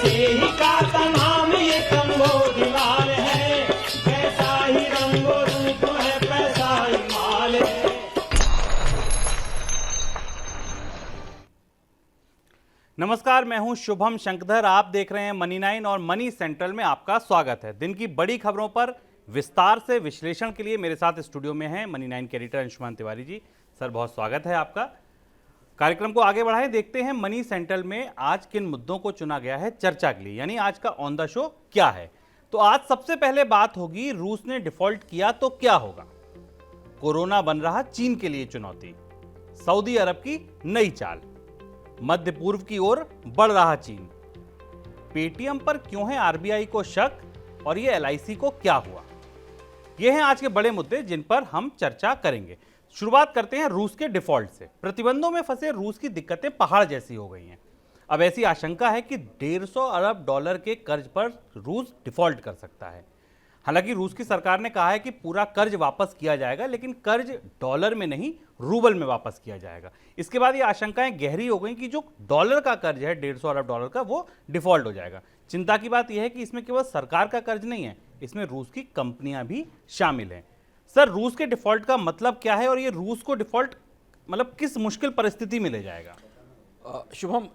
ही का तमाम ये कंबोज लाल है, पैसा ही रंगो रूप है, पैसा ही माल है। नमस्कार, मैं हूं शुभम शंकधर। आप देख रहे हैं मनी 9 और मनी सेंट्रल में आपका स्वागत है। दिन की बड़ी खबरों पर विस्तार से विश्लेषण के लिए मेरे साथ स्टूडियो में हैं मनी 9 के एडिटर अंशुमान तिवारी जी। सर, बहुत स्वागत है आपका। कार्यक्रम को आगे बढ़ाएं, देखते हैं मनी सेंट्रल में आज किन मुद्दों को चुना गया है चर्चा के लिए, यानी आज का ऑन द शो क्या है। तो आज सबसे पहले बात होगी, रूस ने डिफॉल्ट किया तो क्या होगा, कोरोना बन रहा चीन के लिए चुनौती, सऊदी अरब की नई चाल, मध्य पूर्व की ओर बढ़ रहा चीन, पेटीएम पर क्यों है आरबीआई को शक और ये एलआईसी को क्या हुआ। ये हैं आज के बड़े मुद्दे जिन पर हम चर्चा करेंगे। शुरुआत करते हैं रूस के डिफॉल्ट से। प्रतिबंधों में फंसे रूस की दिक्कतें पहाड़ जैसी हो गई हैं। अब ऐसी आशंका है कि 150 अरब डॉलर के कर्ज पर रूस डिफॉल्ट कर सकता है। हालांकि रूस की सरकार ने कहा है कि पूरा कर्ज वापस किया जाएगा, लेकिन कर्ज डॉलर में नहीं रूबल में वापस किया जाएगा। इसके बाद ये आशंकाएं गहरी हो गई कि जो डॉलर का कर्ज है 150 अरब डॉलर का, वो डिफॉल्ट हो जाएगा। चिंता की बात यह है कि इसमें केवल सरकार का कर्ज नहीं है, इसमें रूस की कंपनियां भी शामिल हैं। सर, रूस के डिफॉल्ट का मतलब क्या है और ये रूस को डिफॉल्ट मतलब किस मुश्किल परिस्थिति में ले जाएगा? शुभम,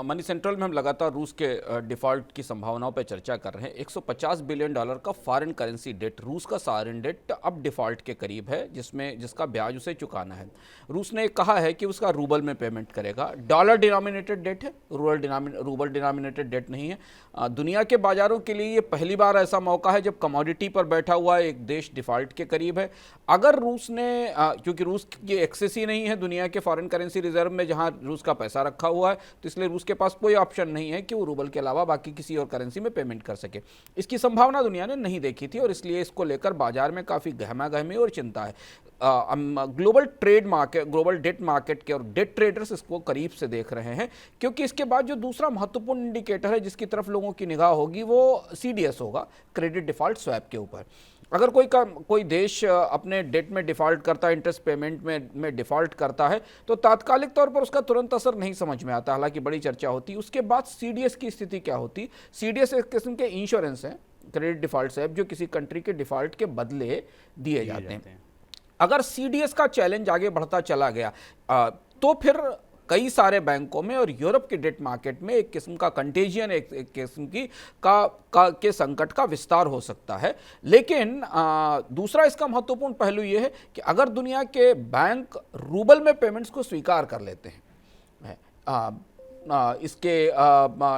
मनी सेंट्रल में हम लगातार रूस के डिफॉल्ट की संभावनाओं पर चर्चा कर रहे हैं। 150 बिलियन डॉलर का फॉरेन करेंसी डेट, रूस का सॉवरेन डेट अब डिफॉल्ट के करीब है, जिसका ब्याज उसे चुकाना है। रूस ने कहा है कि उसका रूबल में पेमेंट करेगा। डॉलर डिनोमिनेटेड डेट है, रूबल डिनोमिनेटेड डेट नहीं है। दुनिया के बाजारों के लिए ये पहली बार ऐसा मौका है जब कमोडिटी पर बैठा हुआ एक देश डिफॉल्ट के करीब है। अगर रूस ने, क्योंकि रूस की एक्सेस ही नहीं है दुनिया के फॉरेन करेंसी रिजर्व में जहां रूस का पैसा रखा हुआ है, तो इसलिए रूस के पास कोई ऑप्शन नहीं है कि वो रूबल के अलावा बाकी किसी और करेंसी में पेमेंट कर सके। इसकी संभावना दुनिया ने नहीं देखी थी और इसलिए इसको लेकर बाजार में काफ़ी गहमागहमी और चिंता है। Global trade market, global debt market के और डेट ट्रेडर्स इसको करीब से देख रहे हैं, क्योंकि इसके बाद जो दूसरा महत्वपूर्ण इंडिकेटर है जिसकी तरफ लोगों की निगाह होगी वो CDS होगा, क्रेडिट डिफॉल्ट स्वैप के ऊपर। अगर कोई देश अपने डेट में डिफ़ॉल्ट करता है, इंटरेस्ट पेमेंट में डिफ़ॉल्ट करता है, तो तात्कालिक तौर पर उसका तुरंत असर नहीं समझ में आता, हालांकि बड़ी चर्चा होती है। उसके बाद CDS की स्थिति क्या होती? CDS एक किस्म के इंश्योरेंस हैं, क्रेडिट डिफ़ॉल्ट स्वैप, जो किसी कंट्री के डिफ़ॉल्ट के बदले दिए जाते हैं। अगर CDS का चैलेंज आगे बढ़ता चला गया तो फिर कई सारे बैंकों में और यूरोप के डेट मार्केट में एक किस्म का कंटेजियन, एक किस्म की के संकट का विस्तार हो सकता है। लेकिन दूसरा इसका महत्वपूर्ण पहलू यह है कि अगर दुनिया के बैंक रूबल में पेमेंट्स को स्वीकार कर लेते हैं इसके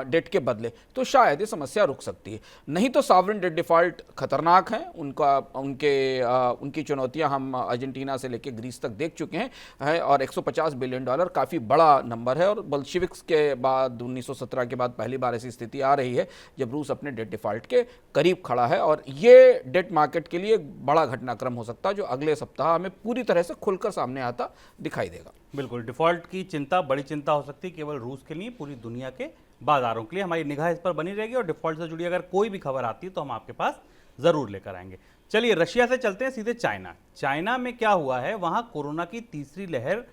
डेट के बदले, तो शायद ये समस्या रुक सकती है। नहीं तो सॉवरेन डेट डिफॉल्ट खतरनाक है। उनकी चुनौतियां हम अर्जेंटीना से लेकर ग्रीस तक देख चुके हैं और 150 बिलियन डॉलर काफ़ी बड़ा नंबर है और बल्शेविक्स के बाद 1917 के बाद पहली बार ऐसी स्थिति आ रही है जब रूस अपने डेट डिफॉल्ट के करीब खड़ा है और ये डेट मार्केट के लिए बड़ा घटनाक्रम हो सकता है जो अगले सप्ताह हमें पूरी तरह से खुलकर सामने आता दिखाई देगा। बिल्कुल, डिफॉल्ट की चिंता बड़ी चिंता हो सकती है, केवल रूस के लिए, पूरी दुनिया के बाजारों के लिए। हमारी निगाह इस पर बनी रहेगी और डिफॉल्ट से जुड़ी अगर कोई भी खबर आती है तो हम आपके पास जरूर लेकर आएंगे। चलिए, रशिया से चलते हैं सीधे चाइना में क्या हुआ है। वहां कोरोना की तीसरी लहर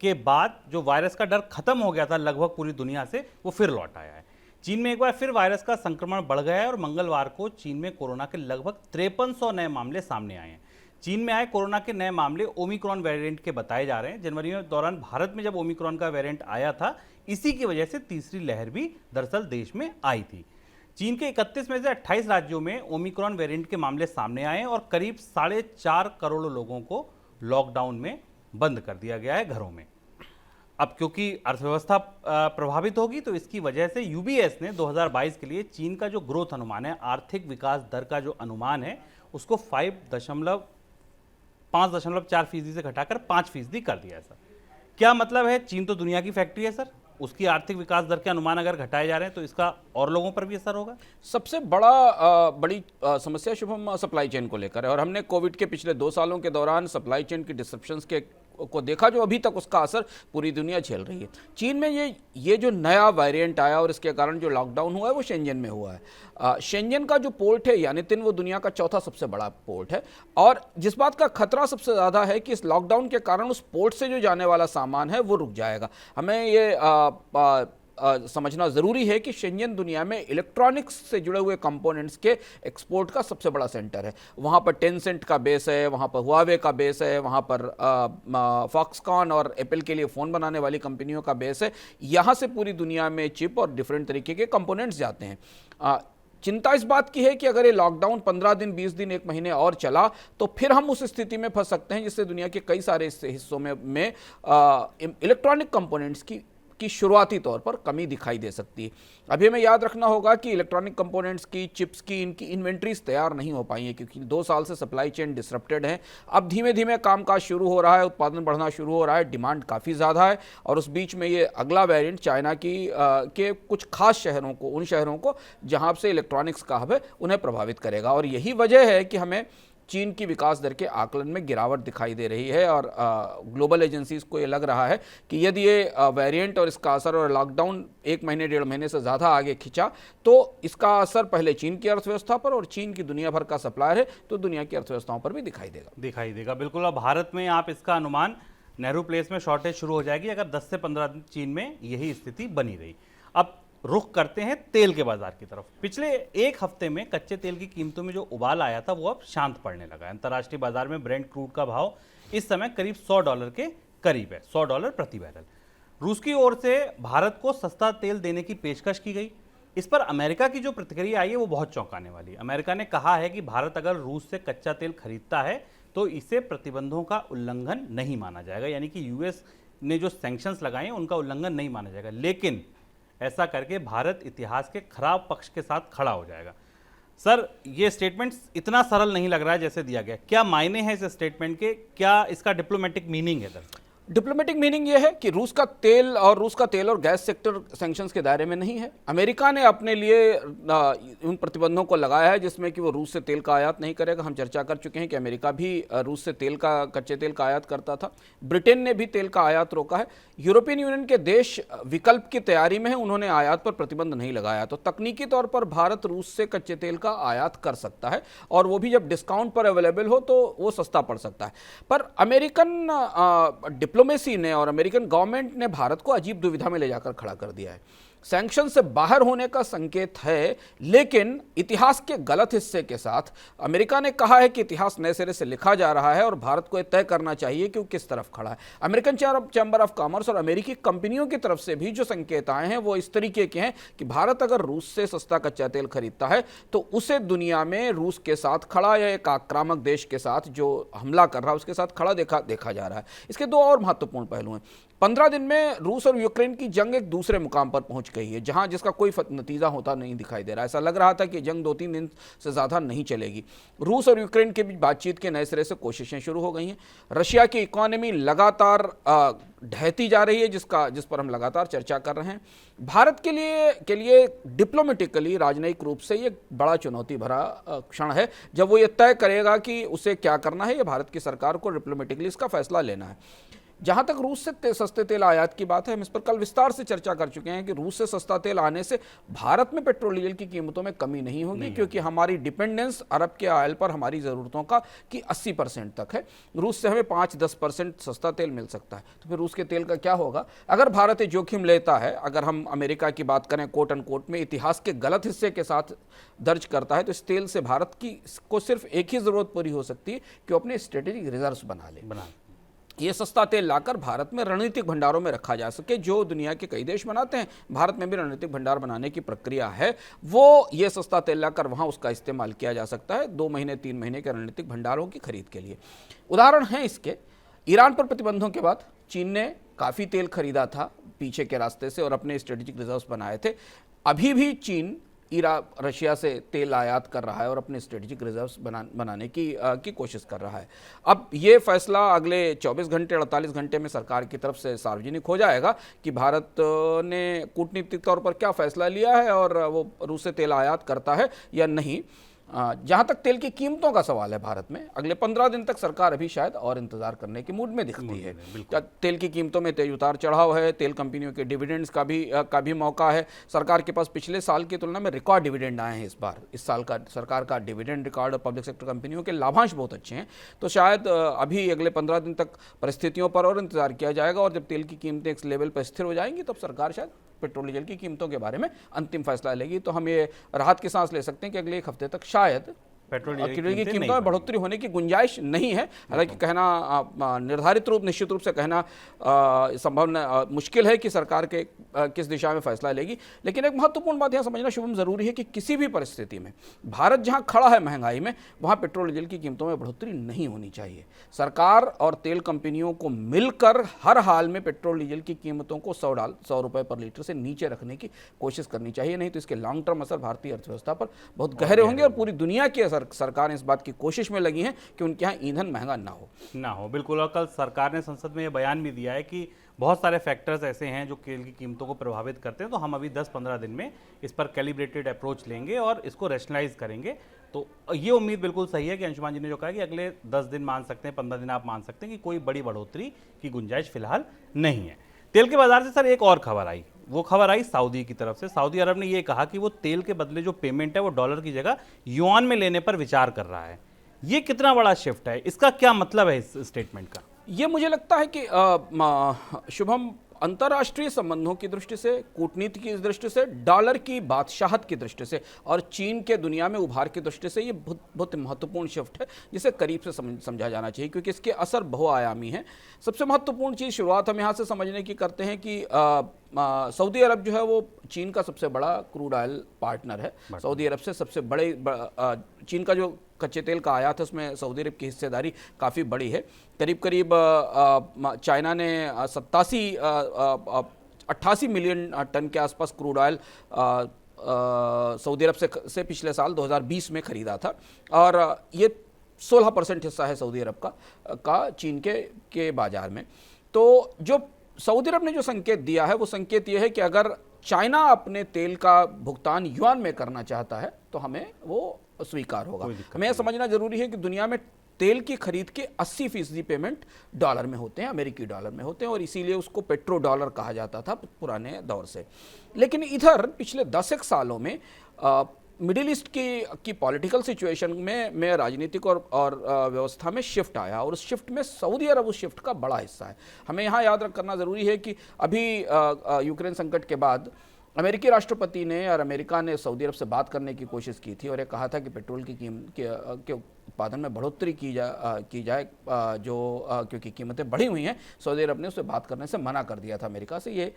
के बाद जो वायरस का डर खत्म हो गया था लगभग पूरी दुनिया से, वो फिर लौट आया है। चीन में एक बार फिर वायरस का संक्रमण बढ़ गया है और मंगलवार को चीन में कोरोना के लगभग 5300 नए मामले सामने आए हैं। चीन में आए कोरोना के नए मामले ओमिक्रॉन वेरिएंट के बताए जा रहे हैं। जनवरी में दौरान भारत में जब ओमिक्रॉन का वेरिएंट आया था, इसी की वजह से तीसरी लहर भी दरअसल देश में आई थी। चीन के 31 में से 28 राज्यों में ओमिक्रॉन वेरिएंट के मामले सामने आए और करीब 4.5 करोड़ लोगों को लॉकडाउन में बंद कर दिया गया है घरों में। अब क्योंकि अर्थव्यवस्था प्रभावित होगी, तो इसकी वजह से UBS ने 2022 के लिए चीन का जो ग्रोथ अनुमान है, आर्थिक विकास दर का जो अनुमान है, उसको 5.4% से घटाकर 5% कर दिया है। सर, क्या मतलब है? चीन तो दुनिया की फैक्ट्री है सर, उसकी आर्थिक विकास दर के अनुमान अगर घटाए जा रहे हैं तो इसका और लोगों पर भी असर होगा। सबसे बड़ी समस्या शुभम सप्लाई चेन को लेकर है और हमने कोविड के पिछले 2 सालों के दौरान सप्लाई चेन की डिसरप्शंस को देखा, जो अभी तक उसका असर पूरी दुनिया झेल रही है। चीन में ये जो नया वेरिएंट आया और इसके कारण जो लॉकडाउन हुआ है वो शेंजन में हुआ है। शेंजन का जो पोर्ट है यानीतिन, वो दुनिया का चौथा सबसे बड़ा पोर्ट है और जिस बात का खतरा सबसे ज़्यादा है कि इस लॉकडाउन के कारण उस पोर्ट से जो जाने वाला सामान है वो रुक जाएगा। हमें ये समझना ज़रूरी है कि शेंजन दुनिया में इलेक्ट्रॉनिक्स से जुड़े हुए कंपोनेंट्स के एक्सपोर्ट का सबसे बड़ा सेंटर है। वहाँ पर टेंसेंट का बेस है, वहाँ पर हुआवे का बेस है, वहाँ पर फॉक्सकॉन और एप्पल के लिए फ़ोन बनाने वाली कंपनियों का बेस है। यहाँ से पूरी दुनिया में चिप और डिफरेंट तरीके के कंपोनेंट्स जाते हैं। चिंता इस बात की है कि अगर ये लॉकडाउन 15 दिन, 20 दिन, 1 महीने और चला तो फिर हम उस स्थिति में फंस सकते हैं जिससे दुनिया के कई सारे हिस्सों में इलेक्ट्रॉनिक कंपोनेंट्स की शुरुआती तौर पर कमी दिखाई दे सकती है। अभी हमें याद रखना होगा कि इलेक्ट्रॉनिक कंपोनेंट्स की, चिप्स की, इनकी इन्वेंट्रीज तैयार नहीं हो पाई हैं क्योंकि 2 साल से सप्लाई चेन डिसरप्टेड है। अब धीमे धीमे कामकाज शुरू हो रहा है, उत्पादन बढ़ना शुरू हो रहा है, डिमांड काफ़ी ज़्यादा है और उस बीच में ये अगला वेरिएंट चाइना के कुछ खास शहरों को, उन शहरों को जहाँ से इलेक्ट्रॉनिक्स का हब है, उन्हें प्रभावित करेगा। और यही वजह है कि हमें चीन की विकास दर के आकलन में गिरावट दिखाई दे रही है और ग्लोबल एजेंसीज को ये लग रहा है कि यदि ये वेरिएंट और इसका असर और लॉकडाउन 1 महीने, 1.5 महीने से ज़्यादा आगे खिंचा तो इसका असर पहले चीन की अर्थव्यवस्था पर, और चीन की दुनिया भर का सप्लायर है तो दुनिया की अर्थव्यवस्थाओं पर भी दिखाई देगा। बिल्कुल। अब भारत में आप इसका अनुमान, नेहरू प्लेस में शॉर्टेज शुरू हो जाएगी अगर 10 से 15 दिन चीन में यही स्थिति बनी रही। अब रुख करते हैं तेल के बाजार की तरफ। पिछले 1 हफ्ते में कच्चे तेल की कीमतों में जो उबाल आया था वो अब शांत पड़ने लगा है। अंतर्राष्ट्रीय बाजार में ब्रेंट क्रूड का भाव इस समय करीब $100 के करीब है, $100 प्रति बैरल। रूस की ओर से भारत को सस्ता तेल देने की पेशकश की गई। इस पर अमेरिका की जो प्रतिक्रिया आई है वो बहुत चौंकाने वाली है। अमेरिका ने कहा है कि भारत अगर रूस से कच्चा तेल खरीदता है तो इसे प्रतिबंधों का उल्लंघन नहीं माना जाएगा, यानी कि यूएस ने जो सैंक्शंस लगाए हैं उनका उल्लंघन नहीं माना जाएगा। लेकिन ऐसा करके भारत इतिहास के खराब पक्ष के साथ खड़ा हो जाएगा। सर, ये स्टेटमेंट इतना सरल नहीं लग रहा है जैसे दिया गया। क्या मायने हैं इस स्टेटमेंट के, क्या इसका डिप्लोमेटिक मीनिंग है? डिप्लोमेटिक मीनिंग यह है कि रूस का तेल और गैस सेक्टर सैंक्शंस के दायरे में नहीं है। अमेरिका ने अपने लिए उन प्रतिबंधों को लगाया है जिसमें कि वो रूस से तेल का आयात नहीं करेगा। हम चर्चा कर चुके हैं कि अमेरिका भी रूस से कच्चे तेल का आयात करता था। ब्रिटेन ने भी तेल का आयात रोका है। यूरोपियन यूनियन के देश विकल्प की तैयारी में है, उन्होंने आयात पर प्रतिबंध नहीं लगाया। तो तकनीकी तौर पर भारत रूस से कच्चे तेल का आयात कर सकता है और वो भी जब डिस्काउंट पर अवेलेबल हो तो वो सस्ता पड़ सकता है। पर अमेरिकन डिप्लोमेसी ने और अमेरिकन गवर्नमेंट ने भारत को अजीब दुविधा में ले जाकर खड़ा कर दिया है। सैंक्शन से बाहर होने का संकेत है, लेकिन इतिहास के गलत हिस्से के साथ अमेरिका ने कहा है कि इतिहास नए सिरे से लिखा जा रहा है और भारत को यह तय करना चाहिए कि वो किस तरफ खड़ा है। अमेरिकन चैम्बर ऑफ कॉमर्स और अमेरिकी कंपनियों की तरफ से भी जो संकेत आए हैं वो इस तरीके के हैं कि भारत अगर रूस से सस्ता कच्चा तेल खरीदता है तो उसे दुनिया में रूस के साथ खड़ा या एक आक्रामक देश के साथ जो हमला कर रहा है उसके साथ खड़ा देखा जा रहा है। इसके 2 और महत्वपूर्ण पहलू हैं। 15 दिन में रूस और यूक्रेन की जंग एक दूसरे मुकाम पर पहुंच गई है जहां जिसका कोई नतीजा होता नहीं दिखाई दे रहा। ऐसा लग रहा था कि जंग 2-3 दिन से ज़्यादा नहीं चलेगी। रूस और यूक्रेन के बीच बातचीत के नए सिरे से कोशिशें शुरू हो गई हैं। रशिया की इकोनॉमी लगातार ढहती जा रही है जिस पर हम लगातार चर्चा कर रहे हैं। भारत के लिए डिप्लोमेटिकली, राजनयिक रूप से ये बड़ा चुनौती भरा क्षण है जब वो ये तय करेगा कि उसे क्या करना है। ये भारत की सरकार को डिप्लोमेटिकली इसका फैसला लेना है। जहां तक रूस से सस्ते तेल आयात की बात है, हम इस पर कल विस्तार से चर्चा कर चुके हैं कि रूस से सस्ता तेल आने से भारत में पेट्रोल डीजल की कीमतों में कमी नहीं होगी क्योंकि हमारी डिपेंडेंस अरब के ऑयल पर हमारी ज़रूरतों का की 80% तक है। रूस से हमें 5-10% सस्ता तेल मिल सकता है। तो फिर रूस के तेल का क्या होगा? अगर भारत ये जोखिम लेता है, अगर हम अमेरिका की बात करें कोट एंड कोट में इतिहास के गलत हिस्से के साथ दर्ज करता है, तो इस तेल से भारत को सिर्फ एक ही ज़रूरत पूरी हो सकती है कि वो अपने स्ट्रेटेजिक रिजर्व्स बना ले। ये सस्ता तेल लाकर भारत में रणनीतिक भंडारों में रखा जा सके, जो दुनिया के कई देश बनाते हैं। भारत में भी रणनीतिक भंडार बनाने की प्रक्रिया है। वो ये सस्ता तेल लाकर वहाँ उसका इस्तेमाल किया जा सकता है 2 महीने 3 महीने के रणनीतिक भंडारों की खरीद के लिए। उदाहरण है इसके, ईरान पर प्रतिबंधों के बाद चीन ने काफ़ी तेल खरीदा था पीछे के रास्ते से और अपने स्ट्रेटेजिक रिजर्व्स बनाए थे। अभी भी चीन रशिया से तेल आयात कर रहा है और अपने स्ट्रेटेजिक रिजर्व्स बनाने की कोशिश कर रहा है। अब ये फैसला अगले 24 घंटे 48 घंटे में सरकार की तरफ से सार्वजनिक हो जाएगा कि भारत ने कूटनीतिक तौर पर क्या फैसला लिया है और वो रूस से तेल आयात करता है या नहीं। जहाँ तक तेल की कीमतों का सवाल है, भारत में अगले 15 दिन तक सरकार अभी शायद और इंतजार करने के मूड में दिखती है। तेल की कीमतों में तेज उतार चढ़ाव है, तेल कंपनियों के डिविडेंड्स का भी मौका है। सरकार के पास पिछले साल की तुलना में रिकॉर्ड डिविडेंड आए हैं इस बार। इस साल का सरकार का डिविडेंड रिकॉर्ड और पब्लिक सेक्टर कंपनियों के लाभांश बहुत अच्छे हैं। तो शायद अभी अगले 15 दिन तक परिस्थितियों पर और इंतजार किया जाएगा और जब तेल की कीमतें एक लेवल पर स्थिर हो जाएंगी तब सरकार शायद पेट्रोल डीजल की कीमतों के बारे में अंतिम फैसला लेगी। तो हम ये राहत की सांस ले सकते हैं कि अगले एक हफ्ते तक शायद पेट्रोल की डीजल की कीमतों में बढ़ोतरी होने की गुंजाइश नहीं है। हालांकि कहना निश्चित रूप से कहना संभव मुश्किल है कि सरकार के किस दिशा में फैसला लेगी। लेकिन एक महत्वपूर्ण बात यह समझना शुभम जरूरी है कि किसी भी परिस्थिति में भारत जहां खड़ा है महंगाई में, वहां पेट्रोल डीजल की कीमतों में बढ़ोतरी नहीं होनी चाहिए। सरकार और तेल कंपनियों को मिलकर हर हाल में पेट्रोल डीजल की कीमतों को 100 रुपए पर लीटर से नीचे रखने की कोशिश करनी चाहिए, नहीं तो इसके लॉन्ग टर्म असर भारतीय अर्थव्यवस्था पर बहुत गहरे होंगे और पूरी दुनिया की सरकार इस बात की कोशिश में लगी है कि उनके यहाँ ईंधन महंगा ना हो। बिल्कुल। और कल सरकार ने संसद में यह बयान भी दिया है कि बहुत सारे फैक्टर्स ऐसे हैं जो तेल की कीमतों को प्रभावित करते हैं, तो हम अभी 10-15 दिन में इस पर कैलिब्रेटेड अप्रोच लेंगे और इसको रैशनलाइज करेंगे। तो ये उम्मीद बिल्कुल सही है कि अंशुमान जी ने जो कहा कि अगले 10 दिन मान सकते हैं, 15 दिन आप मान सकते हैं कि कोई बड़ी बढ़ोतरी की गुंजाइश फिलहाल नहीं है। तेल के बाजार से सर एक और खबर आई, वो खबर आई सऊदी की तरफ से। सऊदी अरब ने ये कहा कि वो तेल के बदले जो पेमेंट है वो डॉलर की जगह युआन में लेने पर विचार कर रहा है। ये कितना बड़ा शिफ्ट है, इसका क्या मतलब है इस स्टेटमेंट का? ये मुझे लगता है कि शुभम अंतर्राष्ट्रीय संबंधों की दृष्टि से, कूटनीति की दृष्टि से, डॉलर की बादशाहत की दृष्टि से और चीन के दुनिया में उभार की दृष्टि से ये बहुत महत्वपूर्ण शिफ्ट है जिसे करीब से समझा जाना चाहिए, क्योंकि इसके असर बहुआयामी हैं। सबसे महत्वपूर्ण चीज़ शुरुआत हम यहाँ से समझने की करते हैं कि सऊदी अरब जो है वो चीन का सबसे बड़ा क्रूड ऑयल पार्टनर है। सऊदी अरब से सबसे बड़े चीन का जो कच्चे तेल का आयात है उसमें सऊदी अरब की हिस्सेदारी काफ़ी बड़ी है। करीब चाइना ने 88 मिलियन टन के आसपास क्रूड ऑयल सऊदी अरब से पिछले साल 2020 में खरीदा था और ये 16% हिस्सा है सऊदी अरब का चीन के बाजार में। तो जो सऊदी अरब ने जो संकेत दिया है वो संकेत ये है कि अगर चाइना अपने तेल का भुगतान युआन में करना चाहता है तो हमें वो स्वीकार होगा। हमें यह समझना जरूरी है कि दुनिया में तेल की खरीद के 80% पेमेंट डॉलर में होते हैं, अमेरिकी डॉलर में होते हैं, और इसीलिए उसको पेट्रो डॉलर कहा जाता था पुराने दौर से। लेकिन इधर पिछले 10 सालों में मिडिल ईस्ट की पॉलिटिकल सिचुएशन में राजनीतिक और व्यवस्था में शिफ्ट आया और उस शिफ्ट में सऊदी अरब उस शिफ्ट का बड़ा हिस्सा है। हमें यहाँ याद करना ज़रूरी है कि अभी यूक्रेन संकट के बाद अमेरिकी राष्ट्रपति ने और अमेरिका ने सऊदी अरब से बात करने की कोशिश की थी और ये कहा था कि पेट्रोल की के उत्पादन में बढ़ोतरी की जाए क्योंकि कीमतें बढ़ी हुई हैं। सऊदी अरब ने उससे बात करने से मना कर दिया था अमेरिका से, ये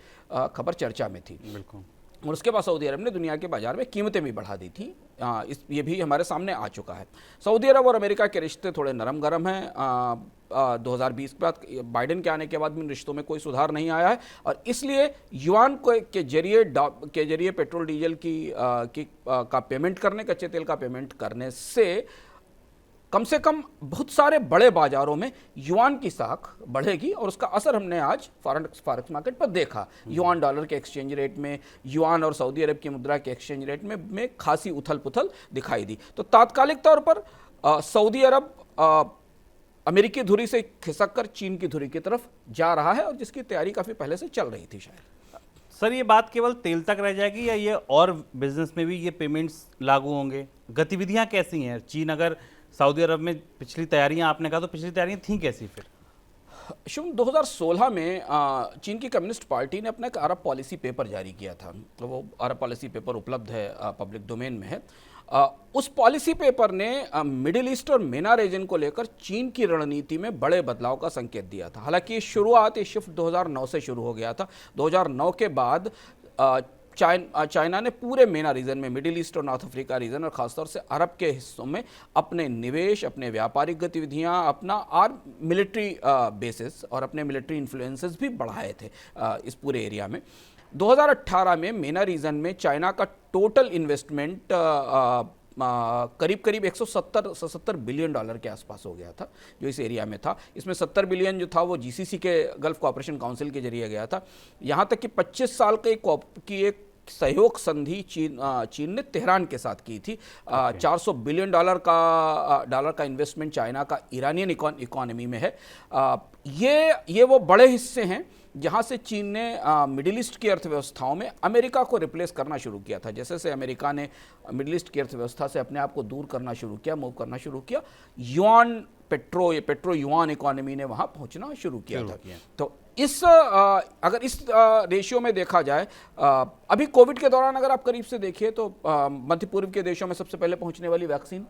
खबर चर्चा में थी। बिल्कुल। और उसके बाद सऊदी अरब ने दुनिया के बाजार में कीमतें भी बढ़ा दी थी। ये भी हमारे सामने आ चुका है। सऊदी अरब और अमेरिका के रिश्ते थोड़े नरम गरम हैं। 2020 के बाद बाइडेन के आने के बाद भी इन रिश्तों में कोई सुधार नहीं आया है और इसलिए युआन के जरिए पेट्रोल डीजल का पेमेंट करने, कच्चे तेल का पेमेंट करने से कम से कम बहुत सारे बड़े बाजारों में युआन की साख बढ़ेगी और उसका असर हमने आज फॉरेक्स मार्केट पर देखा। युआन डॉलर के एक्सचेंज रेट में, युआन और सऊदी अरब की मुद्रा के एक्सचेंज रेट में खासी उथल पुथल दिखाई दी। तो तात्कालिक तौर पर सऊदी अरब अमेरिकी धुरी से खिसक कर चीन की धुरी की तरफ जा रहा है और जिसकी तैयारी काफ़ी पहले से चल रही थी शायद। सर ये बात केवल तेल तक रह जाएगी या ये और बिजनेस में भी ये पेमेंट्स लागू होंगे? गतिविधियां कैसी हैं? चीन अगर सऊदी अरब में पिछली तैयारियां, आपने कहा तो पिछली तैयारियां थी कैसी फिर? शुभ 2016 में चीन की कम्युनिस्ट पार्टी ने अपना एक अरब पॉलिसी पेपर जारी किया था। तो वो अरब पॉलिसी पेपर उपलब्ध है, पब्लिक डोमेन में है। उस पॉलिसी पेपर ने मिडिल ईस्ट और मेना रीजन को लेकर चीन की रणनीति में बड़े बदलाव का संकेत दिया था। हालांकि शुरुआत ये शिफ्ट 2009 से शुरू हो गया था। 2009 के बाद चाइना ने पूरे मेना रीजन में, मिडिल ईस्ट और नॉर्थ अफ्रीका रीजन और खासतौर से अरब के हिस्सों में अपने निवेश, अपने व्यापारिक गतिविधियां, अपना मिलिट्री बेसिस और अपने मिलिट्री इन्फ्लुएंसेस भी बढ़ाए थे इस पूरे एरिया में। 2018 में मेना रीजन में चाइना का टोटल इन्वेस्टमेंट करीब 170 बिलियन डॉलर के आसपास हो गया था जो इस एरिया में था। इसमें 70 बिलियन जो था वो जीसीसी के गल्फ कोऑपरेशन काउंसिल के जरिए गया था। यहाँ तक कि 25 साल की एक सहयोग संधि चीन ने तेहरान के साथ की थी। 400 बिलियन डॉलर का इन्वेस्टमेंट चाइना का ईरानियन इकोनॉमी में है। ये वो बड़े हिस्से हैं जहाँ से चीन ने मिडिल ईस्ट की अर्थव्यवस्थाओं में अमेरिका को रिप्लेस करना शुरू किया था। जैसे से अमेरिका ने मिडिल ईस्ट की अर्थव्यवस्था से अपने आप को दूर करना शुरू किया, मूव करना शुरू किया, युआन पेट्रो युआन इकोनॉमी ने वहाँ पहुँचना शुरू किया था। तो अगर इस रेशियो में देखा जाए, अभी कोविड के दौरान अगर आप करीब से देखिए तो मध्य पूर्व के देशों में सबसे पहले पहुंचने वाली वैक्सीन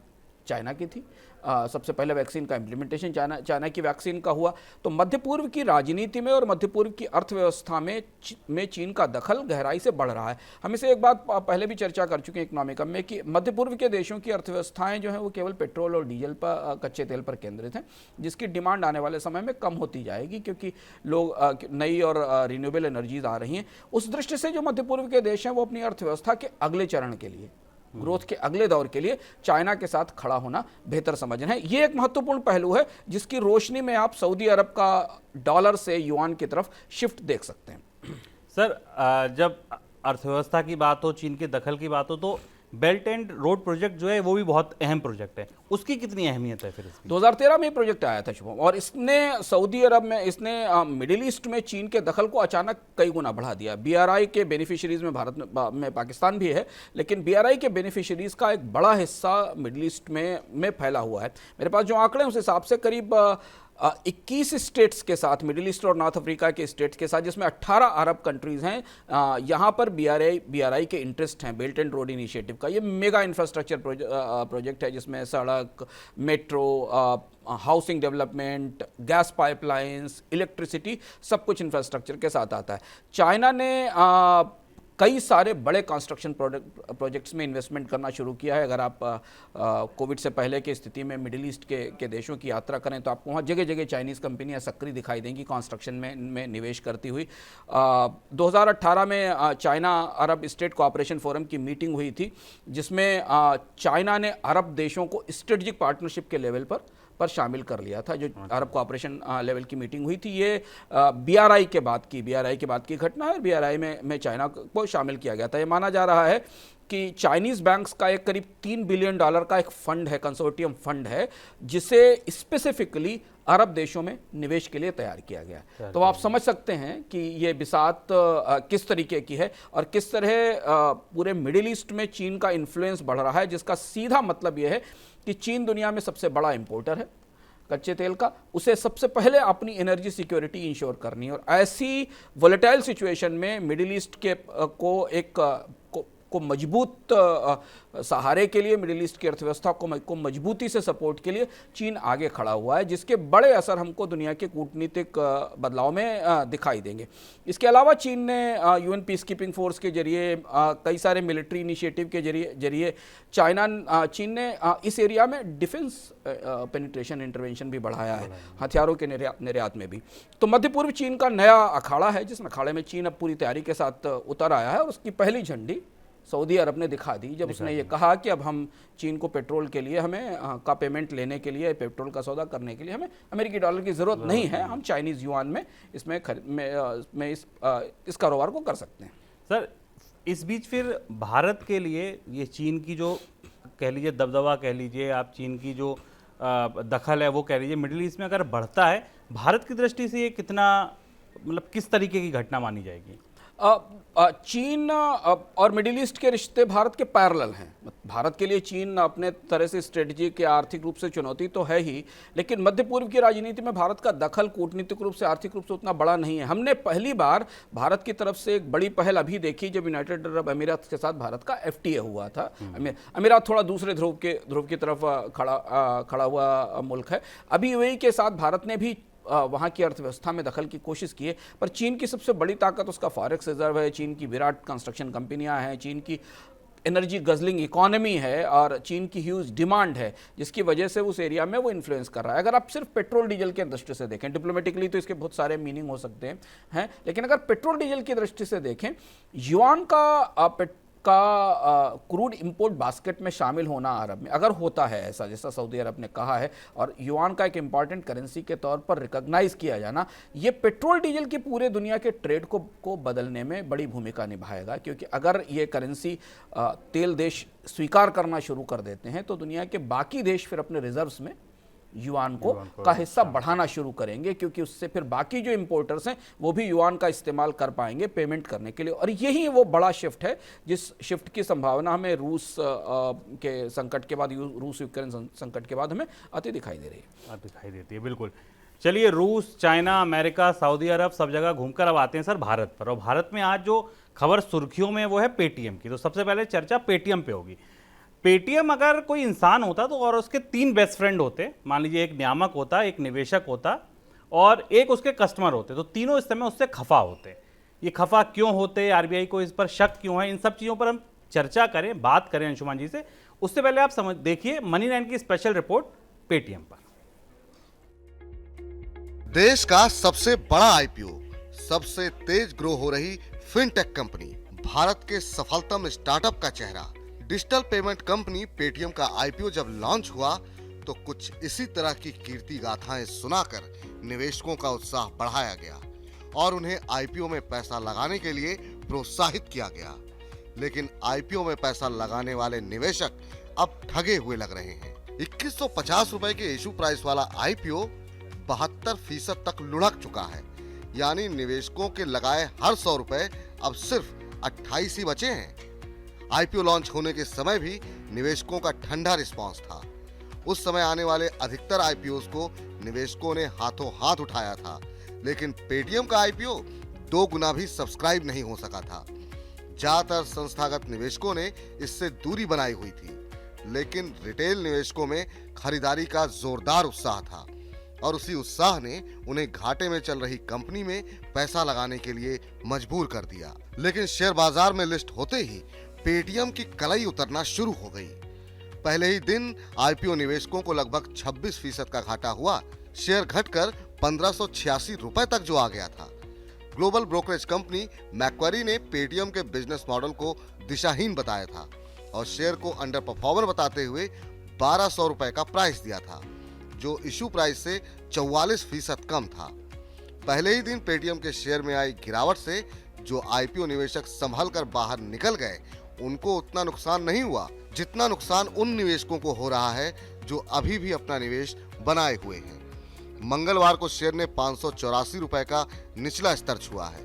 चाइना की थी। सबसे पहले वैक्सीन का इम्प्लीमेंटेशन चाइना की वैक्सीन का हुआ। तो मध्य पूर्व की राजनीति में और मध्य पूर्व की अर्थव्यवस्था में चीन का दखल गहराई से बढ़ रहा है। हम इसे एक बात पहले भी चर्चा कर चुके हैं इकोनॉमिकम में कि मध्य पूर्व के देशों की अर्थव्यवस्थाएं जो हैं वो केवल पेट्रोल और डीजल पर, कच्चे तेल पर केंद्रित हैं, जिसकी डिमांड आने वाले समय में कम होती जाएगी क्योंकि लोग नई और रिन्यूएबल एनर्जीज आ रही हैं। उस दृष्टि से जो मध्य पूर्व के देश हैं वो अपनी अर्थव्यवस्था के अगले चरण के लिए, ग्रोथ के अगले दौर के लिए चाइना के साथ खड़ा होना बेहतर समझ रहे हैं। ये एक महत्वपूर्ण पहलू है जिसकी रोशनी में आप सऊदी अरब का डॉलर से युआन की तरफ शिफ्ट देख सकते हैं। सर, जब अर्थव्यवस्था की बात हो, चीन के दखल की बात हो, तो बेल्ट एंड रोड प्रोजेक्ट जो है वो भी बहुत अहम प्रोजेक्ट है, उसकी कितनी अहमियत है फिर इसकी? 2013 में ये प्रोजेक्ट आया था शुभम, और इसने सऊदी अरब में, इसने मिडिल ईस्ट में चीन के दखल को अचानक कई गुना बढ़ा दिया। बीआरआई के बेनिफिशियरीज में भारत में पाकिस्तान भी है, लेकिन बीआरआई के बेनिफिशियरीज का एक बड़ा हिस्सा मिडिल ईस्ट में फैला हुआ है। मेरे पास जो आंकड़े हैं उस हिसाब से करीब 21 स्टेट्स के साथ, मिडिल ईस्ट और नॉर्थ अफ्रीका के स्टेट्स के साथ, जिसमें 18 अरब कंट्रीज हैं, यहाँ पर बीआरआई के इंटरेस्ट हैं बेल्ट एंड रोड इनिशिएटिव का। ये मेगा इंफ्रास्ट्रक्चर प्रोजेक्ट है जिसमें सड़क, metro, housing development, gas pipelines, electricity, सब कुछ इंफ्रास्ट्रक्चर के साथ आता है। चाइना ने कई सारे बड़े कंस्ट्रक्शन प्रोजेक्ट्स में इन्वेस्टमेंट करना शुरू किया है। अगर आप कोविड से पहले की स्थिति में मिडिल ईस्ट के देशों की यात्रा करें तो आपको वहाँ जगह जगह चाइनीज़ कंपनियां सक्रिय दिखाई देंगी कंस्ट्रक्शन में निवेश करती हुई। 2018 में चाइना अरब स्टेट कोऑपरेशन फोरम की मीटिंग हुई थी, जिसमें चाइना ने अरब देशों को स्ट्रेटेजिक पार्टनरशिप के लेवल पर शामिल कर लिया था। जो अरब कोऑपरेशन लेवल की मीटिंग हुई थी, ये बीआरआई के बाद की घटना है। बीआरआई में चाइना को शामिल किया गया था। ये माना जा रहा है कि चाइनीज़ बैंक्स का एक करीब $3 बिलियन का एक फंड है, कंसोर्टियम फंड है, जिसे स्पेसिफिकली अरब देशों में निवेश के लिए तैयार किया गया। तो आप समझ सकते हैं कि ये बिसात किस तरीके की है और किस तरह पूरे मिडिल ईस्ट में चीन का इन्फ्लुएंस बढ़ रहा है, जिसका सीधा मतलब यह है कि चीन दुनिया में सबसे बड़ा इंपोर्टर है कच्चे तेल का। उसे सबसे पहले अपनी एनर्जी सिक्योरिटी इंश्योर करनी है, और ऐसी वोलेटाइल सिचुएशन में मिडिल ईस्ट को मजबूत सहारे के लिए, मिडिल ईस्ट की अर्थव्यवस्था को मजबूती से सपोर्ट के लिए चीन आगे खड़ा हुआ है, जिसके बड़े असर हमको दुनिया के कूटनीतिक बदलाव में दिखाई देंगे। इसके अलावा चीन ने यूएन पीस कीपिंग फोर्स के जरिए, कई सारे मिलिट्री इनिशिएटिव के जरिए चीन ने इस एरिया में डिफेंस पेनिट्रेशन इंटरवेंशन भी बढ़ाया है, हथियारों के निर्यात में भी। तो मध्य पूर्व चीन का नया अखाड़ा है, जिस अखाड़े में चीन अब पूरी तैयारी के साथ उतर आया है, और उसकी पहली झंडी सऊदी अरब ने दिखा दी जब उसने ये कहा कि अब हम चीन को पेट्रोल के लिए का पेमेंट लेने के लिए, पेट्रोल का सौदा करने के लिए हमें अमेरिकी डॉलर की ज़रूरत नहीं है, हम चाइनीज़ युआन में इस कारोबार को कर सकते हैं। सर, इस बीच फिर भारत के लिए ये चीन की जो कह लीजिए दबदबा, कह लीजिए आप, चीन की जो दखल है वो कह लीजिए मिडिल ईस्ट में अगर बढ़ता है, भारत की दृष्टि से ये कितना, मतलब किस तरीके की घटना मानी जाएगी? चीन और मिडिल ईस्ट के रिश्ते भारत के पैरेलल हैं। भारत के लिए चीन अपने तरह से स्ट्रेटजिक या आर्थिक रूप से चुनौती तो है ही, लेकिन मध्य पूर्व की राजनीति में भारत का दखल कूटनीतिक रूप से, आर्थिक रूप से उतना बड़ा नहीं है। हमने पहली बार भारत की तरफ से एक बड़ी पहल अभी देखी जब यूनाइटेड अरब अमीरात के साथ भारत का FTA हुआ था। अमीरात थोड़ा दूसरे ध्रुव की तरफ खड़ा हुआ मुल्क है। अभी UAE के साथ भारत ने भी वहाँ की अर्थव्यवस्था में दखल की कोशिश की है, पर चीन की सबसे बड़ी ताकत उसका फॉरेक्स रिजर्व है, चीन की विराट कंस्ट्रक्शन कंपनियां हैं, चीन की एनर्जी गजलिंग इकोनॉमी है, और चीन की ह्यूज डिमांड है, जिसकी वजह से उस एरिया में वो इन्फ्लुएंस कर रहा है। अगर आप सिर्फ पेट्रोल डीजल के दृष्टि से देखें, डिप्लोमेटिकली तो इसके बहुत सारे मीनिंग हो सकते हैं, लेकिन अगर पेट्रोल डीजल की दृष्टि से देखें, युआन का क्रूड इंपोर्ट बास्केट में शामिल होना अरब में अगर होता है ऐसा, जैसा सऊदी अरब ने कहा है, और युआन का एक इंपॉर्टेंट करेंसी के तौर पर रिकॉग्नाइज किया जाना, ये पेट्रोल डीजल की पूरे दुनिया के ट्रेड को बदलने में बड़ी भूमिका निभाएगा। क्योंकि अगर ये करेंसी तेल देश स्वीकार करना शुरू कर देते हैं, तो दुनिया के बाकी देश फिर अपने रिजर्व्स में युआन का हिस्सा बढ़ाना शुरू करेंगे, क्योंकि उससे फिर बाकी जो इंपोर्टर्स हैं वो भी युआन का इस्तेमाल कर पाएंगे पेमेंट करने के लिए। और यही वो बड़ा शिफ्ट है, जिस शिफ्ट की संभावना हमें रूस के संकट के बाद, रूस यूक्रेन संकट के बाद हमें आती दिखाई दे रही है। दिखाई देती है, बिल्कुल। चलिए, रूस, चाइना, अमेरिका, सऊदी अरब सब जगह घूमकर अब आते हैं सर भारत पर। और भारत में आज जो खबर सुर्खियों में वो है पेटीएम की। तो सबसे पहले चर्चा पेटीएम पे होगी। पेटीएम अगर कोई इंसान होता तो और उसके 3 बेस्ट फ्रेंड होते, मान लीजिए एक नियामक होता, एक निवेशक होता और एक उसके कस्टमर होते, तो तीनों इस समय उससे खफा होते। ये खफा क्यों होते, आरबीआई को इस पर शक क्यों है, इन सब चीज़ों पर हम चर्चा करें, बात करें अंशुमान जी से। उससे पहले आप समझ देखिए मनी 9 की स्पेशल रिपोर्ट पेटीएम पर। देश का सबसे बड़ा आईपीओ, सबसे तेज ग्रो हो रही फिनटेक कंपनी, भारत के सफलतम स्टार्टअप का चेहरा, डिजिटल पेमेंट कंपनी पेटीएम का आईपीओ जब लॉन्च हुआ तो कुछ इसी तरह की कीर्ति गाथाएं सुनाकर निवेशकों का उत्साह बढ़ाया गया और उन्हें आईपीओ में पैसा लगाने के लिए प्रोत्साहित किया गया। लेकिन आईपीओ में पैसा लगाने वाले निवेशक अब ठगे हुए लग रहे हैं। 2150 रुपए के इशू प्राइस वाला आईपीओ 72% तक लुढ़क चुका है, यानी निवेशकों के लगाए हर 100 रुपए अब सिर्फ 28 ही बचे हैं। आईपीओ लॉन्च होने के समय भी निवेशकों का ठंडा रिस्पांस था। उस समय आने वाले अधिकतर आईपीओ को निवेशकों ने हाथों हाथ उठाया था, लेकिन पेटीएम का आईपीओ 2 गुना भी सब्सक्राइब नहीं हो सका था। ज्यादातर संस्थागत निवेशकों ने इससे दूरी बनाई हुई थी, लेकिन रिटेल निवेशकों में खरीदारी का जोरदार उत्साह था और उसी उत्साह ने उन्हें घाटे में चल रही कंपनी में पैसा लगाने के लिए मजबूर कर दिया। लेकिन शेयर बाजार में लिस्ट होते ही पेटीएम की कलाई उतरना शुरू हो गई। पहले ही दिन आईपीओ निवेशकों को लगभग 26% का घाटा हुआ। शेयर घटकर 1586 रुपए तक जो आ गया था। ग्लोबल ब्रोकरेज कंपनी मैक्वारी ने पेटीएम के बिजनेस मॉडल को दिशाहीन बताया था और शेयर को अंडर परफॉर्मर बताते हुए 1200 रुपए का प्राइस दिया था, जो इशू प्राइस से 44% कम था। पहले ही दिन पेटीएम के शेयर में आई गिरावट से जो आईपीओ निवेशक संभल कर बाहर निकल गए, उनको उतना नुकसान नहीं हुआ जितना नुकसान उन निवेशकों को हो रहा है जो अभी भी अपना निवेश बनाए हुए हैं। मंगलवार को शेयर ने 584 रुपए का निचला स्तर छुआ है।